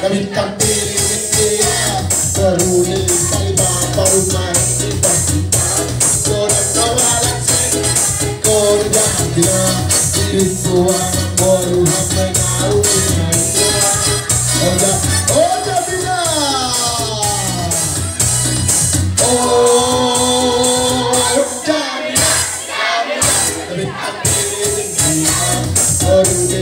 kami tampilin dia baru ni kali baru main tiba-tiba korang kawalan saya korang bila diriku anak baru hamba tahu dia oja bila oja bila kami tampilin dia baru ni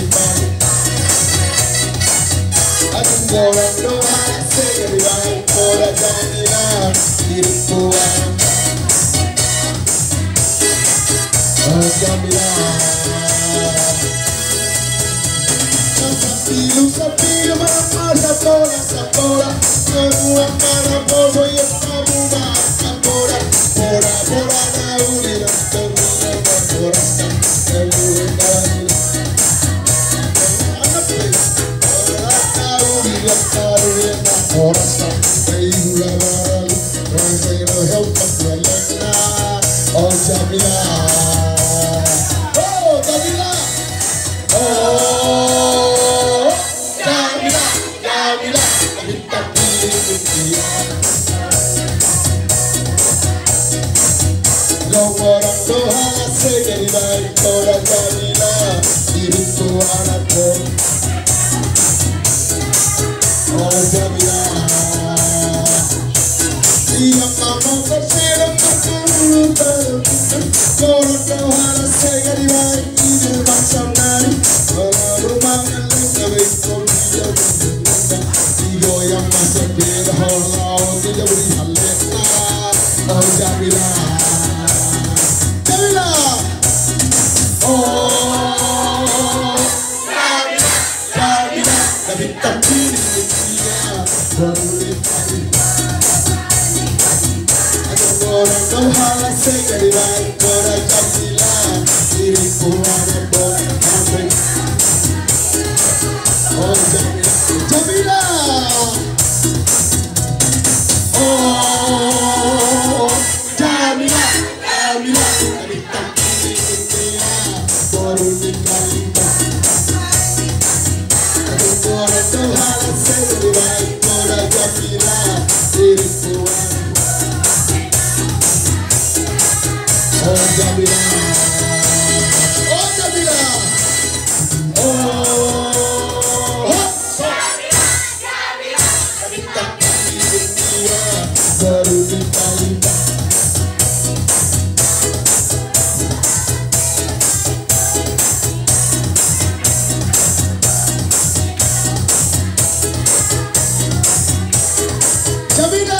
orang doa segera baik orang jadilah diriku jamilah sapilu mama sapola semua para bobo yang kamu makan pora nauli dan kemudian berkoraskan kemudian Orasa, Ayura Baru, Rasaino help us Rayana, oh Jamila, oh Jamila, oh Jamila, kita pilih dia. Long orang doa segera baik orang Jamila, diriku anakku. Oh Jamila, yang kamu berserang berkulu berkulu, korang doa segera baik ini bangsa nari, rumah yang lebih kopiya berguna, tiga yang masih berhalau tidak beri halena. Oh Jamila, Jamila, oh Jamila, tapi pilih orang doa segera baik orang Jamila diriku ada boleh sampai oh Jamila Jamila oh Jamila kami tampilin dia baru dikali orang doa segera baik orang Jamila diriku oh Jamila, oh Jamila, oh Jamila, kami tak pilih dia baru dikali. Jamila.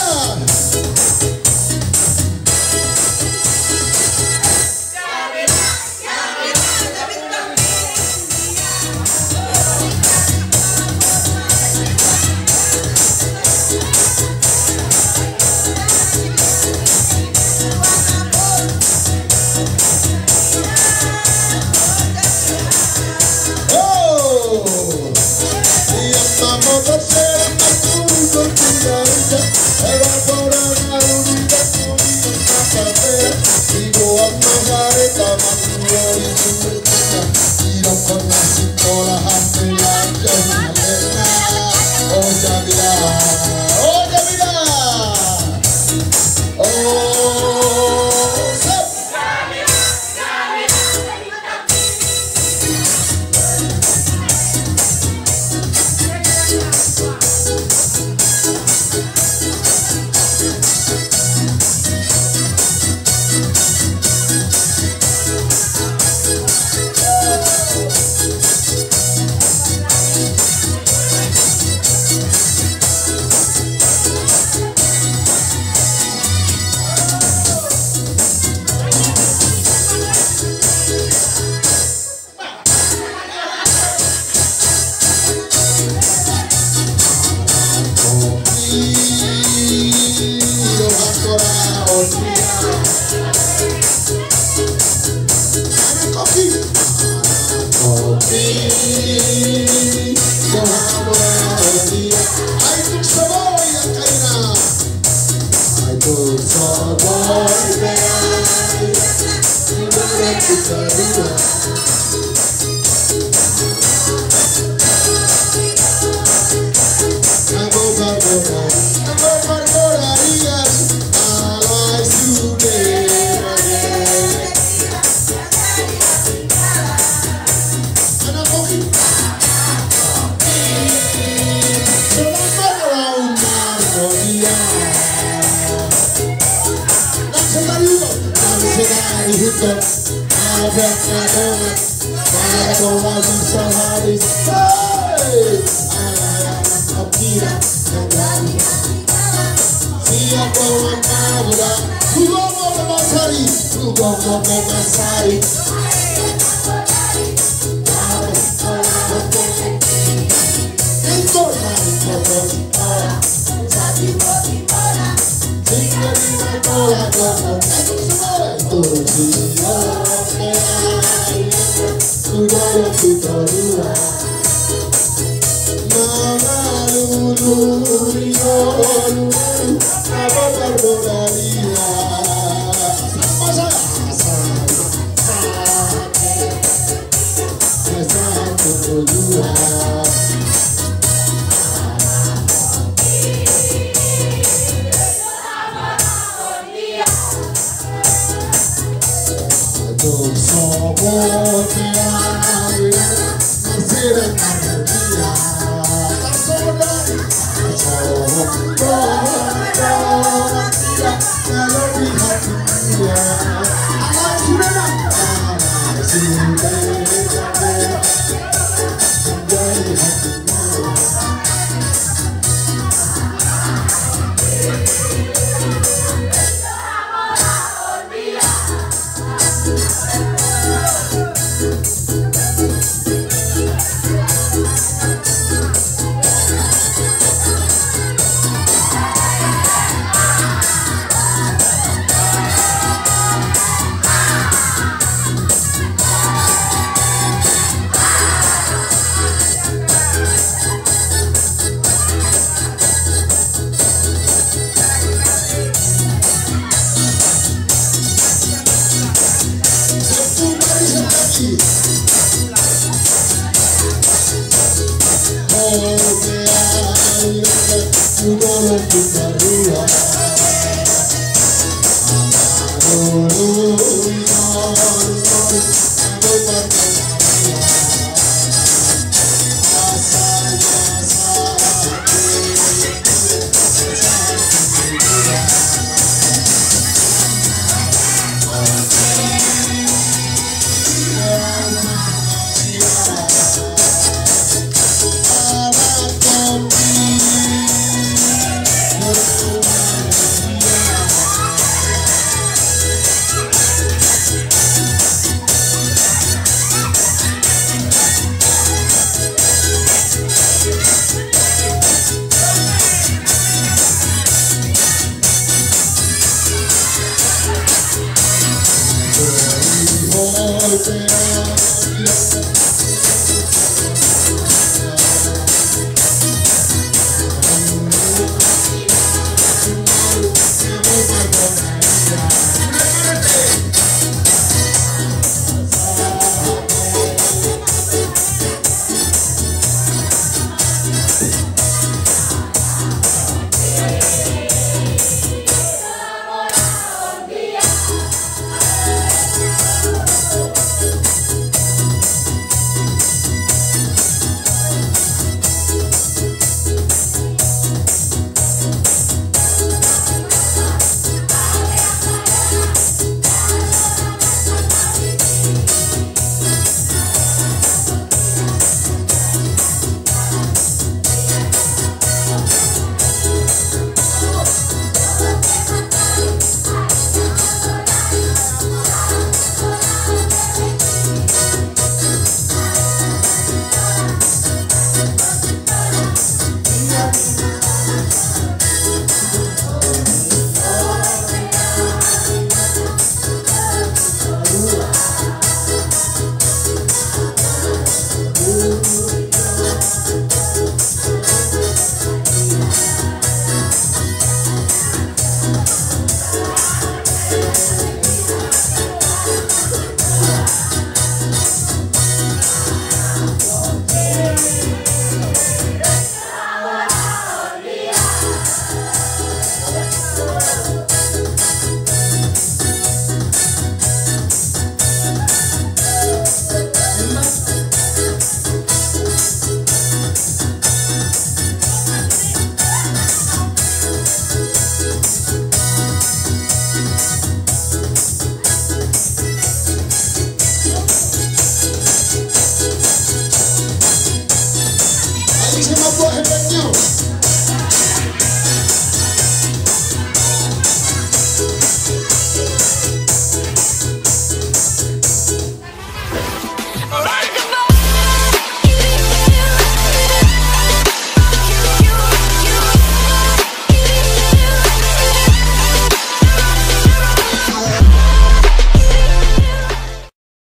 Somebody hit the